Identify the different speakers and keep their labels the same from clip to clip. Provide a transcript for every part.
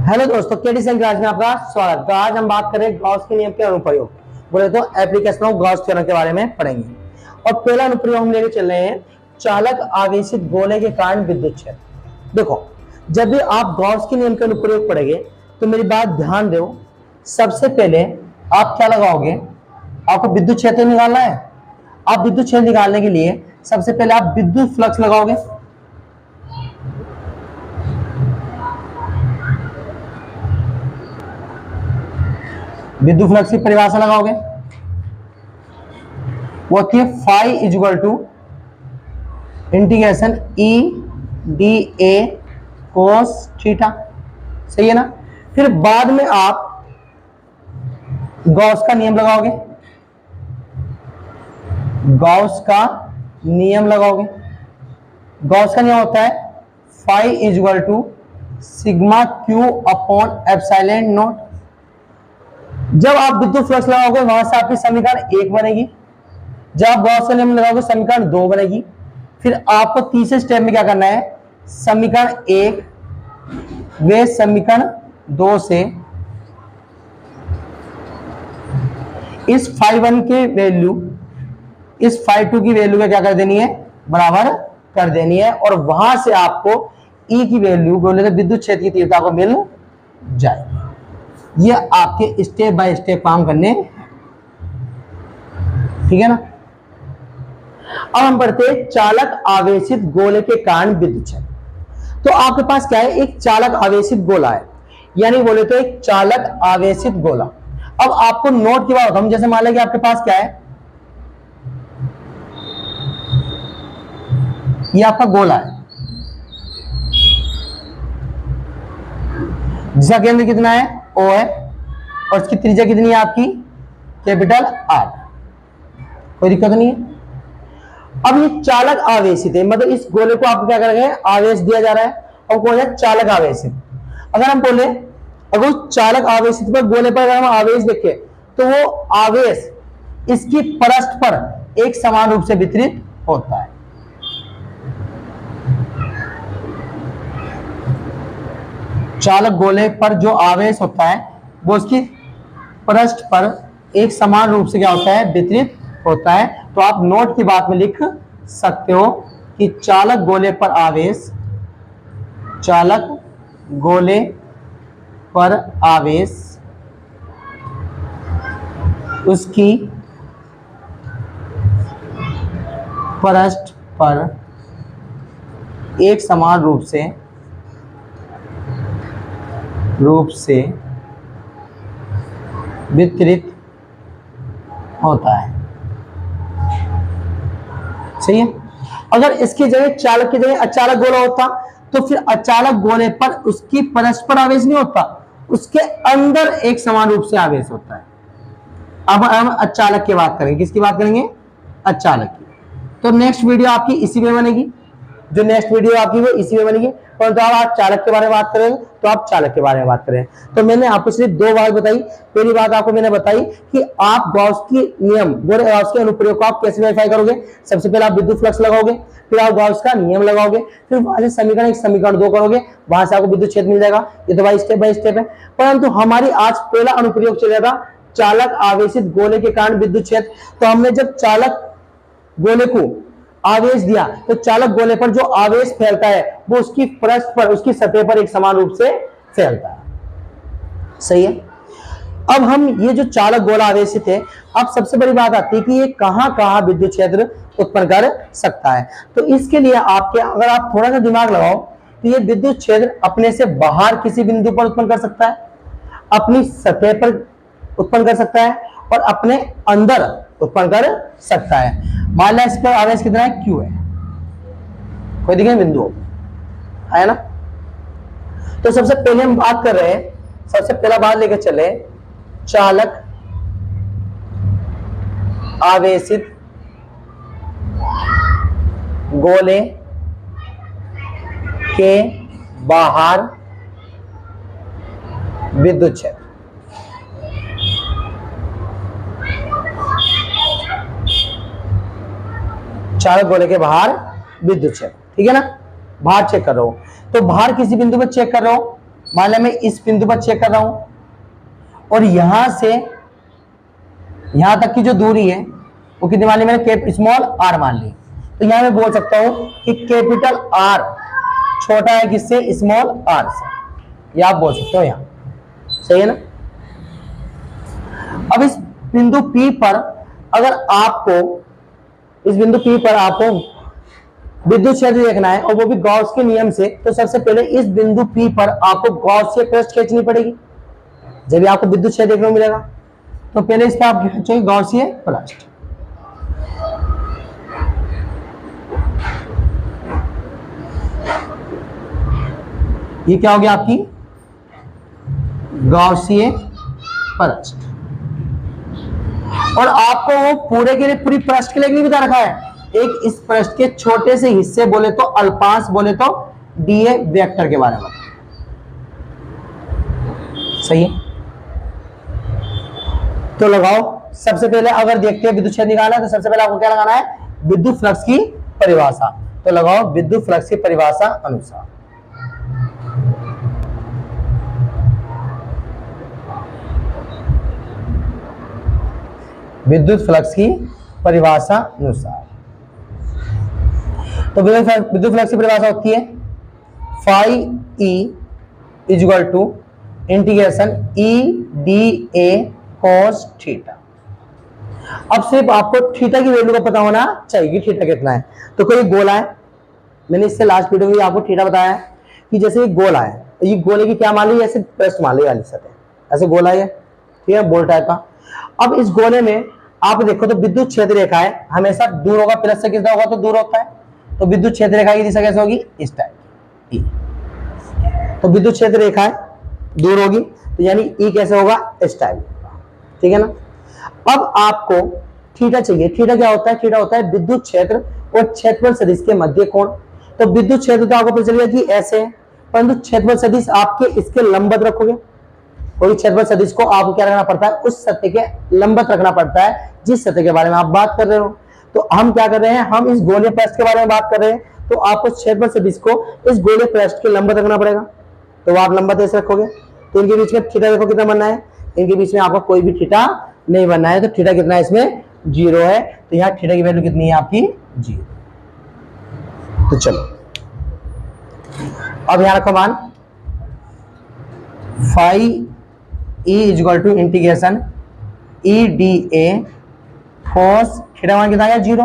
Speaker 1: Hello दोस्तों, KD cell class में आपका स्वागत। तो आज हम बात करें गॉस के नियम के अनुप्रयोग, बोले तो एप्लीकेशन ऑफ गॉस थ्योरम के बारे में पढ़ेंगे। और पहला अनुप्रयोग हम लेके चल रहे हैं चालक आवेशित गोले के कारण विद्युत क्षेत्र। देखो, जब भी आप गॉस के नियम के अनुप्रयोग पढ़ेंगे तो मेरी बात ध्यान दो। सबसे पहले आप क्या लगाओगे, आपको विद्युत क्षेत्र निकालना है। आप विद्युत क्षेत्र निकालने के लिए सबसे पहले आप विद्युत फ्लक्स लगाओगे। विद्युत फ्लक्स की परिभाषा लगाओगे, वो होती है phi equal to integration E D A cos theta. सही है ना। फिर बाद में आप गॉस का नियम लगाओगे, गॉस का नियम लगाओगे। गॉस का नियम होता है phi equal to sigma Q upon epsilon naught. जब आप विद्युत फ्लक्स लगाओगे वहां से आपकी समीकरण 1 बनेगी। जब आप गॉस का नियम लगाओगे समीकरण 2 बनेगी। फिर आपको तीसरे स्टेप में क्या करना है, समीकरण 1 वे समीकरण 2 से इस फाई 1 के वैल्यू इस फाई 2 की वैल्यू का क्या कर देनी है, बराबर कर देनी है। और वहां से आपको ई की वैल्यू बोले तो विद्युत क्षेत्र की तीव्रता को मिल जाएगी। ये आपके स्टेप बाय स्टेप काम करने, ठीक है ना। अब हम पढ़ते हैं चालक आवेशित गोले के कारण विद्युत क्षेत्र। तो आपके पास क्या है, एक चालक आवेशित गोला है, यानी बोले तो एक चालक आवेशित गोला। अब आपको नोट की बात हम जैसे मान लें कि आपके पास क्या है, ये आपका गोला है जिसका केंद्र कितना है, O है, और इसकी त्रिज्या कितनी है आपकी, कैपिटल R। कोई दिक्कत नहीं है। अब ये चालक आवेशित है, मतलब इस गोले को आपको क्या करेंगे, आवेश दिया जा रहा है और कौन है, चालक आवेशित। अगर हम बोले अगर उस चालक आवेशित पर गोले पर अगर हम आवेश देखें तो वो आवेश इसकी पृष्ठ पर एक समान रूप से वितरित होता है। चालक गोले पर जो आवेश होता है वो उसकी पृष्ठ पर एक समान रूप से क्या होता है, वितरित होता है। तो आप नोट की बात में लिख सकते हो कि चालक गोले पर आवेश, चालक गोले पर आवेश उसकी पृष्ठ पर एक समान रूप से वितरित होता है। सही है। अगर इसकी जगह चालक की जगह अचालक गोला होता तो फिर अचालक गोले पर उसकी परस्पर आवेश नहीं होता, उसके अंदर एक समान रूप से आवेश होता है। अब हम अचालक की बात करेंगे, किसकी बात करेंगे, अचालक की। तो नेक्स्ट वीडियो आपकी इसी में बनेगी, जो नेक्स्ट वीडियो आपकी वो इसी में बनेगी। परंतु आप चालक के बारे में बात करेंगे तो आप चालक के बारे में बात करें। तो मैंने आपको सिर्फ 2 बात बताई। पहली बात आपको मैंने बताई कि आप गॉस की नियम, गॉस के अनुप्रयोग को आप कैसे वेरीफाई करोगे। सबसे पहले आप विद्युत फ्लक्स लगाओगे, फिर आप गॉस का नियम लगाओगे, फिर वहां से समीकरण 1 समीकरण 2 करोगे, वहां से आपको विद्युत क्षेत्र मिल जाएगा। ये तो भाई स्टेप बाय स्टेप है। परंतु हमारी आज पहला अनुप्रयोग चल था चालक आवेशित गोले के कारण विद्युत क्षेत्र। तो हमने जब चालक गोले को आवेश दिया तो चालक गोले पर जो आवेश फैलता है वो उसकी पृष्ठ पर, उसकी सतह पर एक समान रूप से फैलता है। सही है। अब हम ये जो चालक गोला आवेशित है, अब सबसे बड़ी बात आती है कि ये कहां कहां विद्युत क्षेत्र उत्पन्न कर सकता है। तो इसके लिए आपके अगर आप थोड़ा सा दिमाग लगाओ तो ये विद्युत क्षेत्र अपने से बाहर किसी बिंदु पर उत्पन्न कर सकता है, अपनी सतह पर उत्पन्न कर सकता है और अपने अंदर उत्पन्न कर सकता है। मान लिया इस पर आवेश कितना है, Q है, कोई दिखे बिंदु है ना। तो सबसे पहले हम बात कर रहे हैं, सबसे पहला बात लेकर चले चालक आवेशित गोले के बाहर विद्युत क्षेत्र। चालक गोले के बाहर विद्युत क्षेत्र, ठीक है ना। बाहर चेक कर रहा हूं तो बाहर किसी बिंदु पर चेक कर रहा हूं मान लिया मैं इस बिंदु पर चेक कर रहा हूं और यहां से यहां तक की जो दूरी है वो कितनी मान ली मैंने, स्मॉल आर मान ली। तो यहां मैं बोल सकता हूं कि कैपिटल आर छोटा है किससे, स्मॉल आर से, ये आप बोल सकते हो यहां, सही है ना। अब इस बिंदु P पर अगर आपको, इस बिंदु P पर आपको विद्युत क्षेत्र देखना है और वो भी गॉस के नियम से, तो सबसे पहले इस बिंदु P पर आपको गॉसीय पृष्ठ खींचनी पड़ेगी। जब भी आपको विद्युत क्षेत्र देखने को मिलेगा तो पहले इस पर आप खींचोगे गॉसीय पृष्ठ। ये क्या हो गया आपकी गॉसीय पृष्ठ। और आपको वो पूरे के लिए, पूरी पृष्ठ के लिए नहीं बता रखा है, एक इस पृष्ठ के छोटे से हिस्से बोले तो अल्पांश बोले तो डीए वेक्टर के बारे में, सही है। तो लगाओ, सबसे पहले अगर देखते हैं विद्युत क्षेत्र निकालना है तो सबसे पहले आपको क्या लगाना है, विद्युत फ्लक्स की परिभाषा। तो लगाओ विद्युत फ्लक्स की परिभाषा अनुसार, विद्युत फ्लक्स की परिभाषा अनुसार। तो विद्युत फ्लक्स की परिभाषा होती है phi E equal to integration E D A cos theta. अब सिर्फ आपको थीटा की वैल्यू का पता होना चाहिए, थीटा कितना है। तो कोई गोला है, मैंने इससे लास्ट वीडियो में आपको थीटा बताया है कि जैसे ये गोला है, ये गोले की क्या मान ली, ऐसे पृष्ठ मान ली वाली सतह, ऐसे गोला है, ठीक है, बॉल टाइप का। अब इस गोले में आप देखो तो विद्युत क्षेत्र रेखा है हमेशा दूर होगा, प्लस से कितना होगा तो दूर होता है। तो विद्युत क्षेत्र रेखा की दिशा कैसे होगी, इस टाइप की। तो विद्युत क्षेत्र रेखा है दूर होगी, तो यानी ई कैसे होगा, इस टाइप, ठीक है ना। अब आपको थीटा चाहिए। थीटा क्या होता है, थीटा होता है विद्युत क्षेत्र और क्षेत्रफल सदिश के मध्य कोण। तो विद्युत क्षेत्र तो आपको पता चल गया कि ऐसे है, परंतु क्षेत्रफल सदिश आपके इसके लंबवत रखोगे। कोई क्षेत्रफल सदिश को आपको क्या रखना पड़ता है, उस सतह के लंबवत रखना पड़ता है जिस सतह के बारे में आप बात कर रहे हो। तो हम क्या कर रहे हैं, हम इस गोलीय पृष्ठ के बारे में बात कर रहे हैं, तो आपको क्षेत्रफल सदिश को इस गोलीय पृष्ठ के लंबवत रखना पड़ेगा। तो आप लंबवत ऐसे रखोगे, तो इनके बीच में थीटा देखो कितना बनना है, इनके बीच में आपको कोई भी थीटा नहीं बनना है। तो थीटा कितना है, इसमें 0 है। तो यहाँ थीटा की वैल्यू कितनी है आपकी, 0। तो चलो अब यहां रखो मान phi E equal to integration E D A cos theta मान कितना है 0,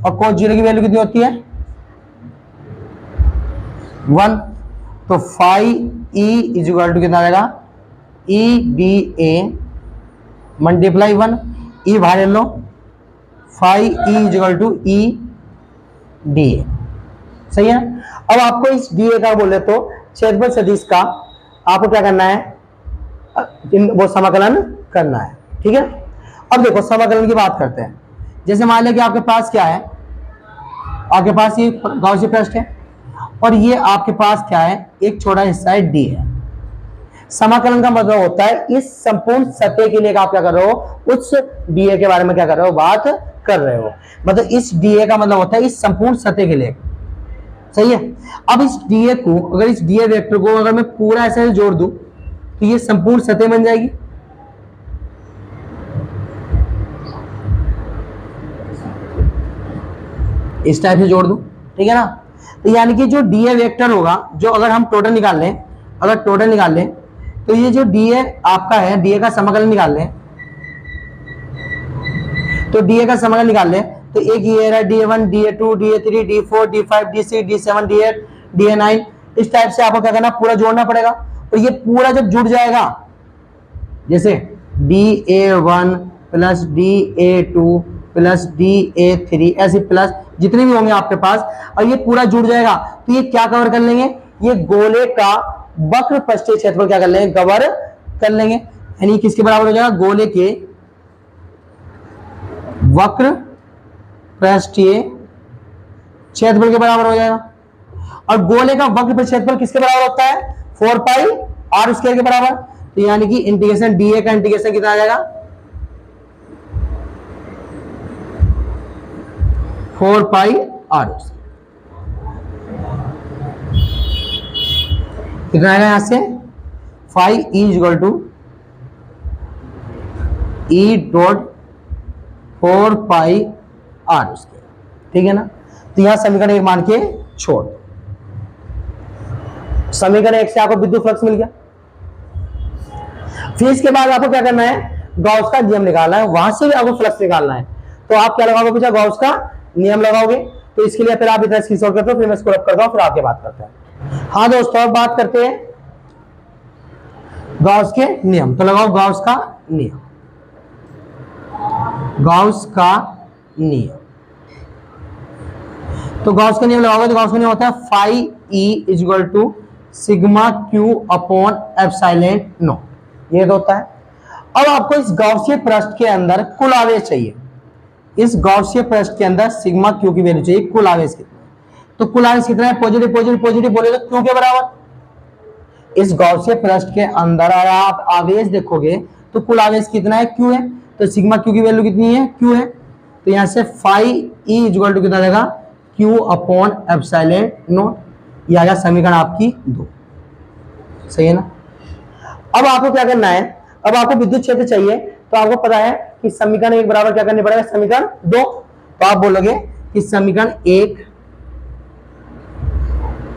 Speaker 1: और कॉस 0 की वैल्यू कितनी होती है 1। तो फाई ई इक्वल टू कितना आएगा, ई डी ए मल्टीप्लाई 1, ई बाहर लो, phi E equal to E D A, सही है। अब आपको इस डी ए का बोले तो क्षेत्रफल सदिश का आपको क्या करना है, वो समाकलन करना है, ठीक है। अब देखो समाकलन की बात करते हैं। जैसे मान लिया कि आपके पास क्या है, आपके पास ये गॉसिय पृष्ठ है और ये आपके पास क्या है, एक छोटा हिस्सा है डी है। समाकलन का मतलब होता है इस संपूर्ण सतह के लिए आप क्या कर रहे हो, उस डीए के बारे में क्या कर रहे हो, बात कर रहे हो। मतलब इस डीए का मतलब होता है इस संपूर्ण सतह के लिए, सही है। अब इस डीए को, अगर इस डीए वेक्टर को अगर मैं पूरा ऐसे जोड़ दूं तो ये संपूर्ण सतह बन जाएगी। इस टाइप से जोड़ दूं, ठीक है ना। तो यानी कि जो डीए वेक्टर होगा, जो अगर हम टोटल निकाल लें, अगर टोटल निकाल लें तो ये जो डीए आपका है, डीए का समाकलन निकाल लें, तो डीए का समाकलन निकाल लें तो एक ये रहा DA1, DA2, DA3, D4, D5, D6, D7, D8, DA9। इस टाइप से आपको क्या करना, पूरा जोड़ना पड़ेगा। और ये पूरा जब जुड़ जाएगा, जैसे DA1 plus DA2 plus DA3, ऐसे प्लस जितने भी होंगे आपके पास, और ये पूरा जुड़ जाएगा तो ये क्या कवर कर लेंगे, ये गोले का वक्र पृष्ठीय क्षेत्रफल क्या कर लेंगे, कवर कर लेंगे। यानी किसके बराबर हो जाएगा, गोले के वक्र पृष्ठीय क्षेत्रफल के बराबर हो जाएगा। और गोले का वक्र पृष्ठीय क्षेत्रफल किसके बराबर होता है, 4 पाई आर स्क्वायर के बराबर। तो यानी कि इंटीग्रेशन डीए का इंटीग्रेशन कितना आ जाएगा, 4 पाई आर कितना आएगा, यहां से phi E equal to E dot 4 pi R उसके, ठीक है ना। तो यहां समीकरण एक मान के छोड़, समीकरण एक से आपको विद्युत फ्लक्स मिल गया। फिर इसके बाद आपको क्या करना है, गॉस का नियम निकालना है, वहां से भी आपको फ्लक्स निकालना है। तो आप क्या लगाओगे बेटा, गॉस का नियम लगाओगे। तो इसके लिए फिर आप इतना स्क्रीनशॉट करते हो, फिर मैं इसको रब करता हूं, फिर आपके बात करते हैं। हाँ दोस्तों, अब बात करते हैं गॉस के नियम। तो लगाओ गॉस का नियम, गॉस का नियम। तो गॉस का नियम लगाओगे तो गॉस का नियम होता है phi E equal to sigma Q upon epsilon naught, ये होता है। अब आपको इस गॉसिय पृष्ठ के अंदर कुल आवेश चाहिए, इस गॉसिय पृष्ठ के अंदर सिग्मा क्यू की वैल्यू चाहिए, कुल आवेश कितना है। तो कुल आवेश कितना है, पॉजिटिव पॉजिटिव पॉजिटिव बोले तो क्यू के बराबर। इस गॉसिय पृष्ठ के अंदर अगर आप आवेश देखोगे तो कुल आवेश कितना है, क्यू है। तो सिग्मा क्यू की वैल्यू कितनी है, क्यू है। तो यहां से फाई ई इक्वल टू कितना रहेगा, क्यू अपॉन एप्सिलॉन नॉट। ये आ गया समीकरण आपकी 2, सही है ना। अब आपको क्या करना है, अब आपको विद्युत क्षेत्र चाहिए। तो आपको पता है कि समीकरण एक बराबर क्या करने पड़ेगा, समीकरण 2। तो आप बोलोगे कि समीकरण 1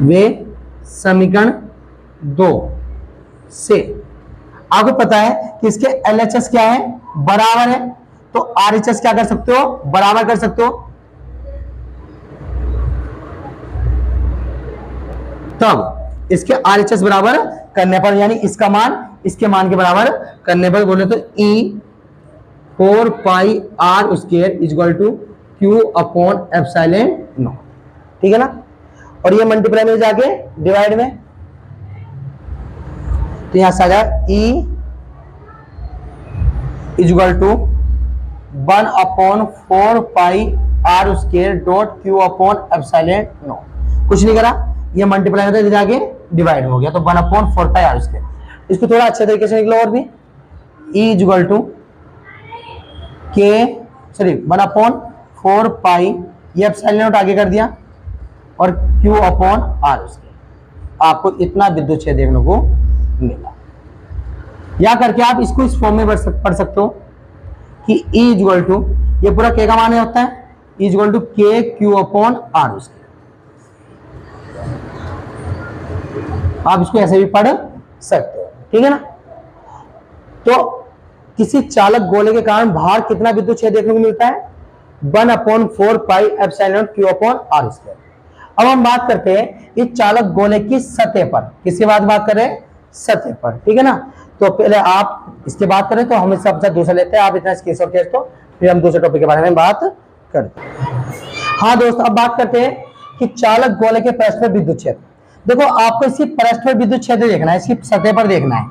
Speaker 1: वे समीकरण 2 से आपको पता है कि इसके LHS क्या है, बराबर है। तो RHS क्या कर सकते हो, बराबर कर सकते हो। तब इसके RHS बराबर करने पर, यानी इसका मान इसके मान के बराबर करने पर बोले तो E 4 pi R square equal to Q upon epsilon naught, ठीक है ना। और ये मल्टीप्लाई में जाके डिवाइड में, तो यहां से आ जाएगा E equal to 1 upon 4 pi R square dot Q upon epsilon naught. कुछ नहीं करा, ये मल्टीप्लाई में जाके डिवाइड हो गया, तो 1 अपॉन 4 पाई आर स्क्वायर। इसको थोड़ा अच्छे तरीके से निकलो और भी, E इक्वल टू के 1 अपॉन 4 पाई, ये एप्सिलॉन नॉट आगे कर दिया, और Q अपॉन आर स्क्वायर। आपको इतना विद्युत क्षेत्र देखने को मिला। या करके आप इसको इस फॉर्म में पढ़ सकते हो कि E इक्वल टू, ये पूरा K का मान होता है, E इक्वल टू के क्यू अपॉन आर स्क्वायर। आप इसको ऐसे भी पढ़ सकते हो, ठीक है ना। तो किसी चालक गोले के कारण बाहर कितना विद्युत क्षेत्र देखने को मिलता है, 1 upon 4 pi epsilon Q upon R square. अब हम बात करते हैं इस चालक गोले की सतह पर, किसके बाद बात करें, सतह पर, ठीक है ना। तो पहले आप इसके बात करें, तो हम इससे सबसे दूसरा लेते हैं, आप इतना स्क्रीनशॉट खींच दो, फिर हम दूसरे टॉपिक के बारे में बात करते हैं। हाँ दोस्तों, अब बात करते हैं कि चालक गोले के पृष्ठ पर विद्युत क्षेत्र। देखो, आपको इसकी पृष्ठ पर विद्युत क्षेत्र देखना है, इसकी सतह पर देखना है।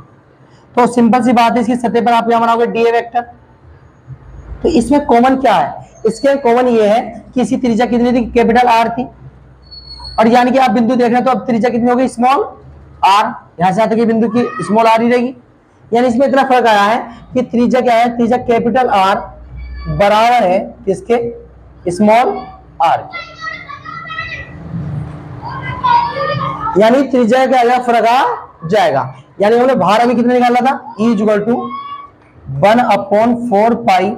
Speaker 1: तो सिंपल सी बात है, इसकी सतह पर आप क्या बनाओगे, डीए वेक्टर। तो इसमें कॉमन क्या है, इसके कॉमन ये है कि इसकी त्रिज्या कितनी थी, कैपिटल आर थी। और यानी कि आप बिंदु देख रहे हैं, तो अब त्रिज्या कितनी होगी, स्मॉल आर। यहां से आते कि बिंदु की स्मॉल आर ही रहेगी। यानी इसमें इतना फर्क आया है कि त्रिज्या क्या है, त्रिज्या कैपिटल आर बराबर है किसके, स्मॉल आर। यानी त्रिज्या का आया फर्क आ जाएगा। यानी हमने भार अभी कितना निकाला था, E equal to 1 upon 4 pi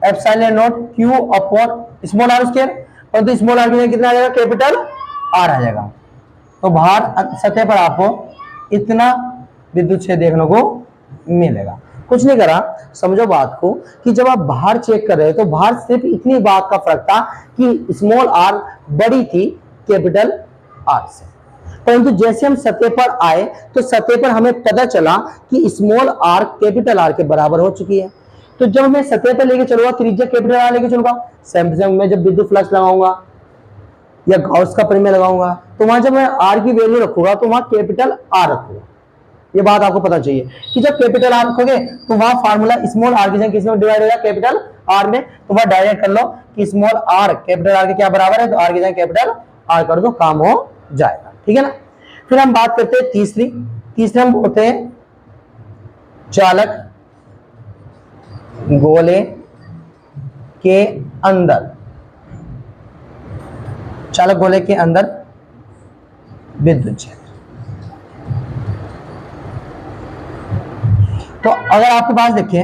Speaker 1: epsilon naught Q upon small R square. और तो स्मॉल आर की कितना आ जाएगा, कैपिटल आर आ जाएगा। तो भार सतह पर आपको इतना विद्युत क्षेत्र देखने को मिलेगा। कुछ नहीं करा, समझो बात को कि जब आप भार चेक कर रहे हो, तो भार सिर्फ इतनी बात का फर्क था कि स्मॉल आर बड़ी थी कैपिटल आर से। परंतु जैसे हम सतह पर आए, तो सतह पर हमें पता चला कि स्मॉल आर कैपिटल आर के बराबर हो चुकी है। तो जब मैं सतह पर लेके चलूंगा, त्रिज्या कैपिटल आर लेके चलूंगा, सैमसंग में जब विद्युत फ्लक्स लगाऊंगा या गॉस का प्रमेय लगाऊंगा, तो वहां जब मैं आर की वैल्यू रखूंगा, तो वहां कैपिटल आर रखूंगा। ये बात आपको पता चाहिए कि जब कैपिटल आर रखोगे, तो वहां फार्मूला स्मॉल आर की जगह किसमें डिवाइड होगा, कैपिटल आर में। तो वहां डायरेक्ट कर लो कि स्मॉल आर कैपिटल आर के क्या बराबर है, तो आर की जगह कैपिटल आर कर दो, काम हो जाएगा, ठीक है ना। फिर हम बात करते हैं तीसरे हम बोलते हैं चालक गोले के अंदर, चालक गोले के अंदर विद्युत क्षेत्र। तो अगर आपके पास देखिए,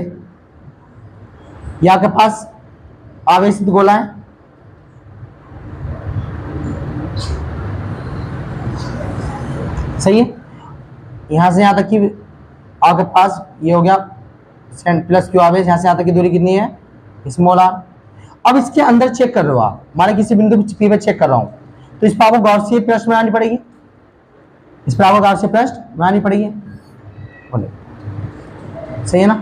Speaker 1: ये आपके पास आवेशित गोला है, सही है। यहां से यहां तक की आपके पास ये हो गया प्लस क्यू आवेश, यहां से यहां तक की दूरी कितनी है, स्मॉल आर। अब इसके अंदर चेक कर रहे हो आप, माने किसी बिंदु पी पे चेक कर रहा हूं, तो इस पर आपको गॉसियन पृष्ठ बनानी पड़ेगी, इस पर आपको गॉसियन पृष्ठ बनानी पड़ेगी, बोले सही है ना।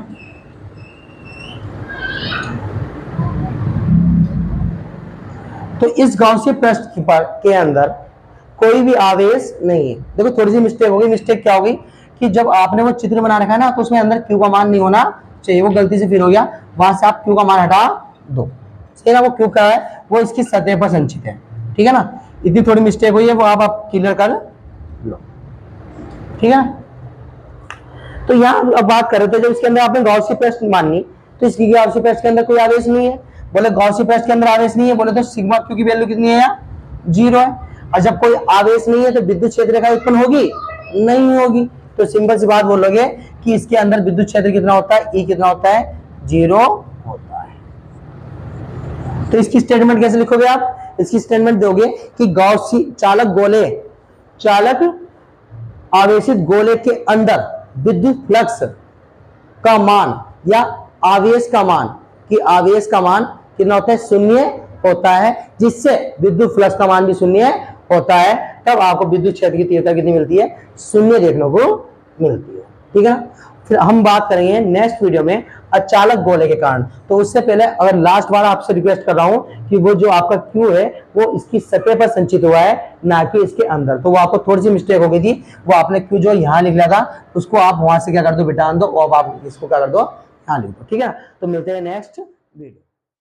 Speaker 1: तो इस गॉसियन पृष्ठ के अंदर कोई भी आवेश नहीं है। देखो थोड़ी सी मिस्टेक होगी, मिस्टेक क्या होगी कि जब आपने वो चित्र बना रखा है ना, तो उसमें अंदर क्यू का मान नहीं होना चाहिए, वो गलती से फिर हो गया, वहां से आप क्यू का मान हटा दो, सही ना। वो क्यू का है, वो इसकी सतह पर संचित है, ठीक है ना। इतनी थोड़ी मिस्टेक हुई है, वो आप क्लियर कर लो, ठीक है। तो यहाँ अब बात करें तो जब इसके अंदर आपने गॉसियन पृष्ठ माननी, तो इसकी गॉसियन पृष्ठ के अंदर कोई आवेश नहीं है, बोले गॉसियन पृष्ठ के अंदर आवेश नहीं है, बोले तो सिग्मा क्यू की वैल्यू कितनी है, यहाँ 0 है। और जब कोई आवेश नहीं है तो विद्युत क्षेत्र रेखा उत्पन्न होगी, नहीं होगी। तो सिंपल सी बात बोलोगे कि इसके अंदर विद्युत क्षेत्र कितना होता है, E कितना होता है, 0 होता है। तो इसकी स्टेटमेंट कैसे लिखोगे आप, इसकी स्टेटमेंट दोगे कि गॉसी चालक आवेशित गोले के अंदर विद्युत फ्लक्स का मान या आवेश का मान, कि आवेश का मान कितना होता है, 0 होता है, जिससे विद्युत फ्लक्स का मान भी 0 होता है, तब आपको विद्युत क्षेत्र की तीव्रता कितनी मिलती है, 0 देखने को मिलती है, ठीक है ना। फिर हम बात करेंगे नेक्स्ट वीडियो में अचालक गोले के कारण। तो उससे पहले अगर लास्ट बार आपसे रिक्वेस्ट कर रहा हूं कि वो जो आपका क्यू है वो इसकी सतह पर संचित हुआ है, ना कि इसके अंदर। तो वो आपको थोड़ी सी मिस्टेक हो गई थी, वो आपने क्यू जो यहाँ लिख लिया था उसको आप वहां से क्या कर दो, बिटान दो, और आप इसको क्या कर दो, यहाँ लिख दो, ठीक है ना। तो मिलते हैं नेक्स्ट वीडियो।